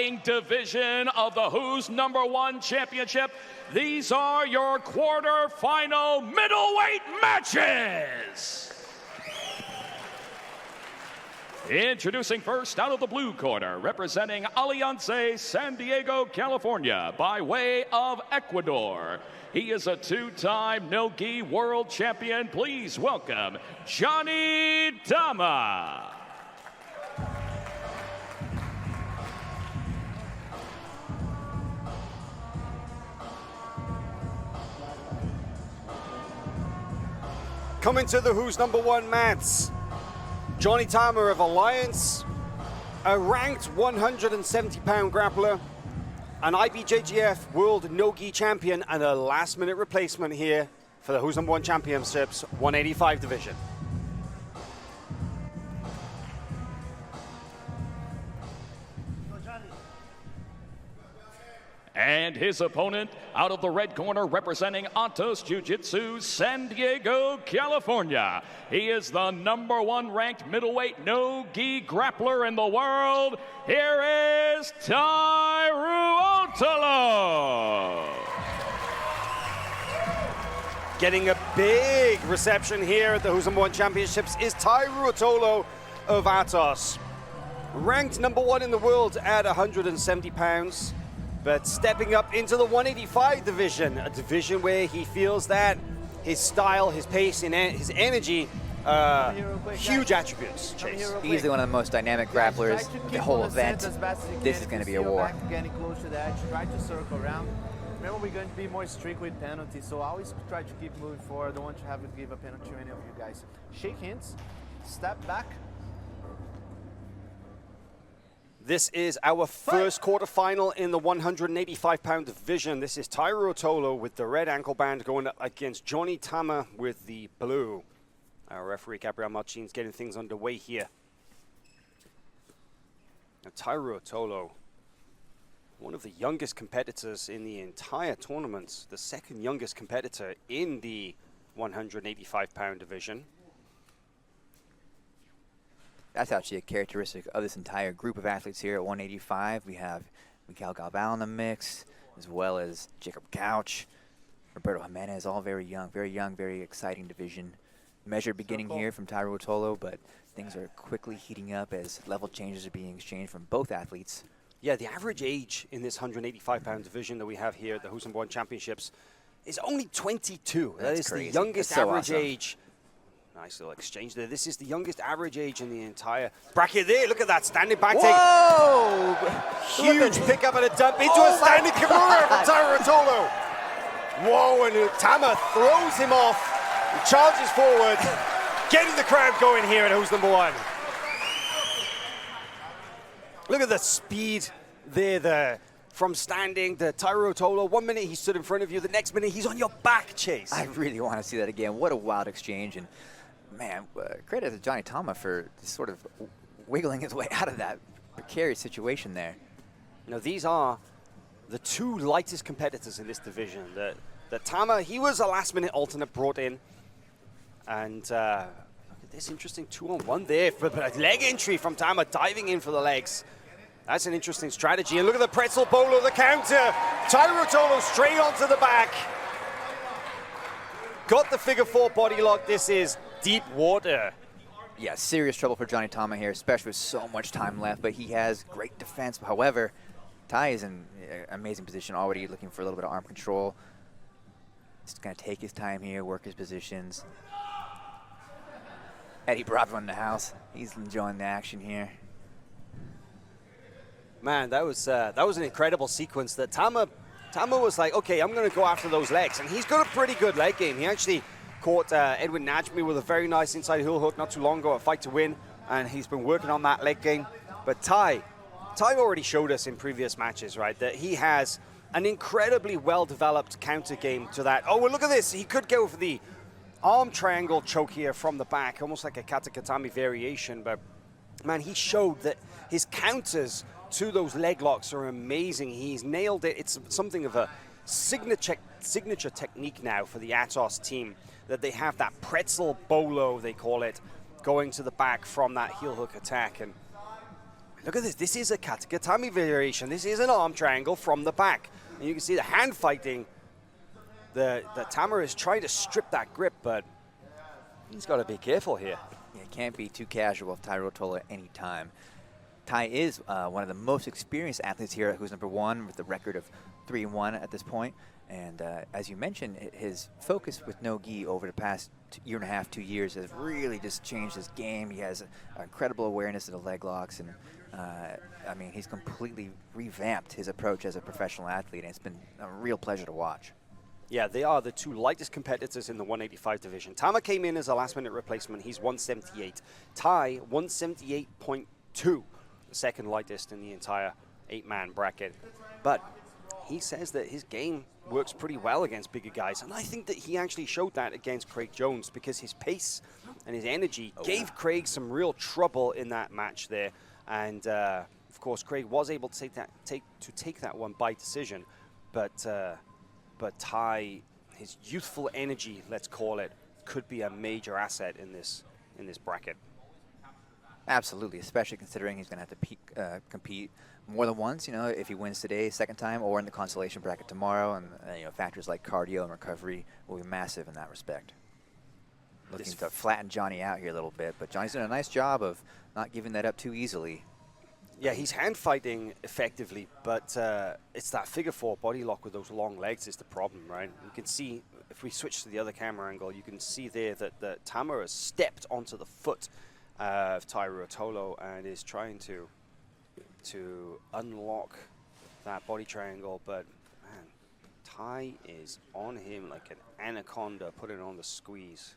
Division of the Who's Number One Championship. These are your quarter-final middleweight matches. Introducing first out of the blue corner, representing Alianza San Diego, California, by way of Ecuador. He is a two-time no-gi world champion. Please welcome Johnny Tama. Coming to the Who's Number One mats, Johnny Tama of Alliance, a ranked 170-pound grappler, an IBJJF World No-Gi champion, and a last-minute replacement here for the Who's Number One Championships 185 division. And his opponent out of the red corner, representing Atos Jiu-Jitsu, San Diego, California. He is the number one ranked middleweight no-gi grappler in the world. Here is Tye Ruotolo. Getting a big reception here at the Who's Number One Championships is Tye Ruotolo of Atos. Ranked number one in the world at 170 pounds. But stepping up into the 185 division, a division where he feels that his style, his pace, and his energy, huge attributes. Chase. Easily one of the most dynamic grapplers the whole event. This is going to be a war. Getting close to the edge, try to circle around. Remember, we're going to be more strict with penalties, so always try to keep moving forward. Don't want to have to give a penalty to any of you guys. Shake hands, step back. This is our first quarterfinal in the 185-pound division. This is Tye Ruotolo with the red ankle band going up against Johnny Tama with the blue. Our referee, Gabriel Martins, getting things underway here. Now, Tye Ruotolo, one of the youngest competitors in the entire tournament, the second youngest competitor in the 185-pound division. That's actually a characteristic of this entire group of athletes here at 185. We have Miguel Galvao in the mix, as well as Jacob Couch, Roberto Jimenez, all very young, very exciting division. Measured beginning here from Tye Ruotolo, but things are quickly heating up as level changes are being exchanged from both athletes. Yeah, the average age in this 185-pound division that we have here at the Who's Number One Championships is only 22. That is crazy. The youngest so average awesome. age. Nice little exchange there. This is the youngest average age in the entire bracket there. Look at that standing back take. Whoa! Huge pickup and a dump into a standing Kimura from Tye Ruotolo. Whoa, and Tama throws him off. He charges forward, getting the crowd going here at Who's Number One. Look at the speed there. From standing to Tye Ruotolo. 1 minute he stood in front of you, the next minute he's on your back, Chase. I really want to see that again. What a wild exchange. And man, credit to Johnny Tama for just sort of wiggling his way out of that precarious situation there. Now, these are the two lightest competitors in this division. The Tama, he was a last-minute alternate brought in. And look at this interesting 2-on-1 there for a leg entry from Tama, diving in for the legs. That's an interesting strategy. And look at the pretzel bolo, the counter. Tye Ruotolo straight onto the back. Got the figure four body lock. This is deep water. Yeah, serious trouble for Johnny Tama here, especially with so much time left, but he has great defense. However, Tye is in an amazing position already, looking for a little bit of arm control. He's going to take his time here, work his positions. Eddie Bravo in the house. He's enjoying the action here. Man, that was an incredible sequence that Tama was like, okay, I'm going to go after those legs. And he's got a pretty good leg game. He actually caught Edwin Najmi with a very nice inside heel hook not too long ago at Fight to Win. And he's been working on that leg game. But Tye already showed us in previous matches, right, that he has an incredibly well-developed counter game to that. Oh, well, look at this. He could go for the arm triangle choke here from the back, almost like a katakatami variation. But, man, he showed that his counters to those leg locks are amazing. He's nailed it. It's something of a signature technique now for the Atos team, that they have that pretzel bolo, they call it, going to the back from that heel hook attack. And Look at this. This is a katagatame variation. This is an arm triangle from the back. And you can see the hand fighting. The Tama is trying to strip that grip, but he's got to be careful here. Yeah, can't be too casual with Tye Ruotolo at any time. Tye is one of the most experienced athletes here, who's #1 with the record of 3-1 at this point. And as you mentioned, his focus with no-gi over the past year and a half, 2 years has really just changed his game. He has incredible awareness of the leg locks, and I mean, he's completely revamped his approach as a professional athlete, and it's been a real pleasure to watch. Yeah, they are the two lightest competitors in the 185 division. Tama came in as a last-minute replacement. He's 178. Tye, 178.2, the second lightest in the entire 8-man bracket. But he says that his game works pretty well against bigger guys, and I think that he actually showed that against Craig Jones, because his pace and his energy gave Craig some real trouble in that match there. And of course, Craig was able to take that one by decision, but Tye, his youthful energy, let's call it, could be a major asset in this bracket. Absolutely, especially considering he's going to have to compete more than once, you know, if he wins today, second time, or in the consolation bracket tomorrow. And you know, factors like cardio and recovery will be massive in that respect. Looking to flatten Johnny out here a little bit, but Johnny's doing a nice job of not giving that up too easily. Yeah, he's hand fighting effectively, but it's that figure 4 body lock with those long legs is the problem, right? You can see, if we switch to the other camera angle, you can see there that Tama has stepped onto the foot of Tye Ruotolo and is trying to unlock that body triangle, but man, Tye is on him like an anaconda, putting on the squeeze.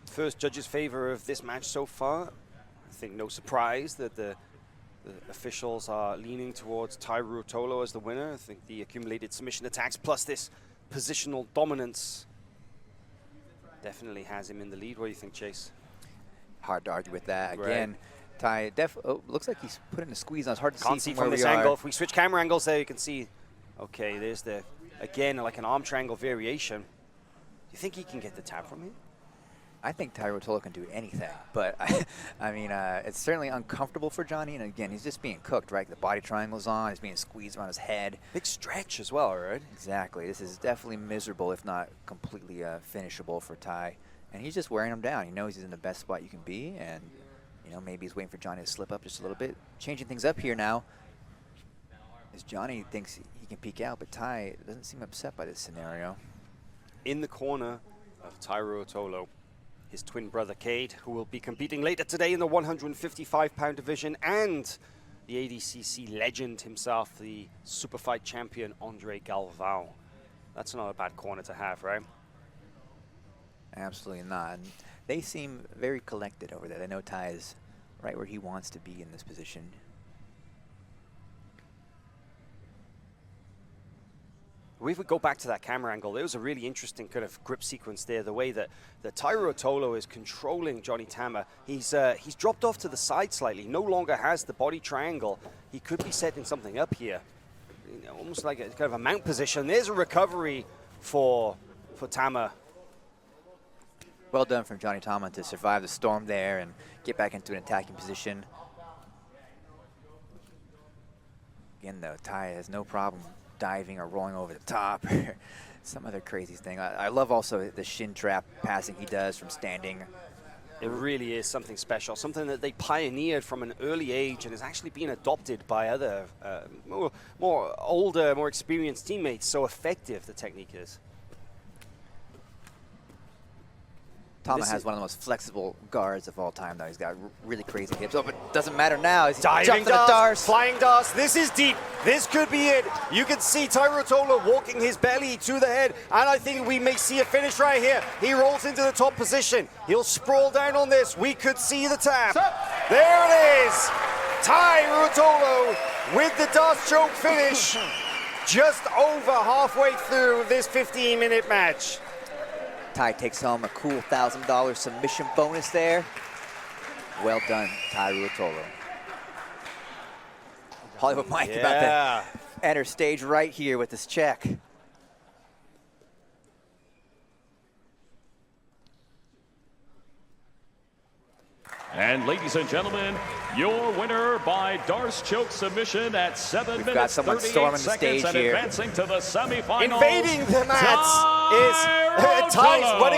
First judge's favor of this match so far. I think no surprise that the officials are leaning towards Tye Ruotolo as the winner. I think the accumulated submission attacks plus this positional dominance definitely has him in the lead. What do you think, Chase? Hard to argue with that. Right. Again, Tye looks like he's putting a squeeze on. It's hard to Can't see from this angle. If we switch camera angles there, you can see, okay, there's again, like an arm triangle variation. Do you think he can get the tap from him? I think Tye Ruotolo can do anything, but I mean, it's certainly uncomfortable for Johnny. And again, he's just being cooked, right? The body triangle's on, he's being squeezed around his head. Big stretch as well, right? Exactly. This is definitely miserable, if not completely finishable for Tye. And he's just wearing him down. He knows he's in the best spot you can be, and you know, maybe he's waiting for Johnny to slip up just a little bit. Changing things up here now, as Johnny thinks he can peek out, but Tye doesn't seem upset by this scenario. In the corner of Tye Ruotolo, his twin brother Cade, who will be competing later today in the 155-pound division, and the ADCC legend himself, the super fight champion Andre Galvão. That's not a bad corner to have, right? Absolutely not. And they seem very collected over there. They know Tye is right where he wants to be in this position. If we go back to that camera angle, there was a really interesting kind of grip sequence there. The way that Tye Ruotolo is controlling Johnny Tama. He's dropped off to the side slightly. No longer has the body triangle. He could be setting something up here, you know, almost like a kind of a mount position. There's a recovery for Tama. Well done from Johnny Tama to survive the storm there and get back into an attacking position. Again, though, Tye has no problem diving or rolling over the top or some other crazy thing. I love also the shin trap passing he does from standing. It really is something special, something that they pioneered from an early age and is actually being adopted by other more older, more experienced teammates. So effective the technique is. Tama has one of the most flexible guards of all time, though. He's got really crazy hips. Oh, but it doesn't matter now. He's diving jumping the darts. Flying darts. This is deep. This could be it. You can see Tye Ruotolo walking his belly to the head, and I think we may see a finish right here. He rolls into the top position. He'll sprawl down on this. We could see the tap. There it is. Tye Ruotolo with the dart choke finish just over halfway through this 15-minute match. Tye takes home a cool $1,000 submission bonus there. Well done, Tye Ruotolo. Hollywood Mike about enter stage right here with this check. And ladies and gentlemen, your winner by Darce choke submission at 7 We've got minutes someone 38 storming the seconds stage and here. advancing to the semifinals. Invading the mats is Tye Tye's Ruotolo. winning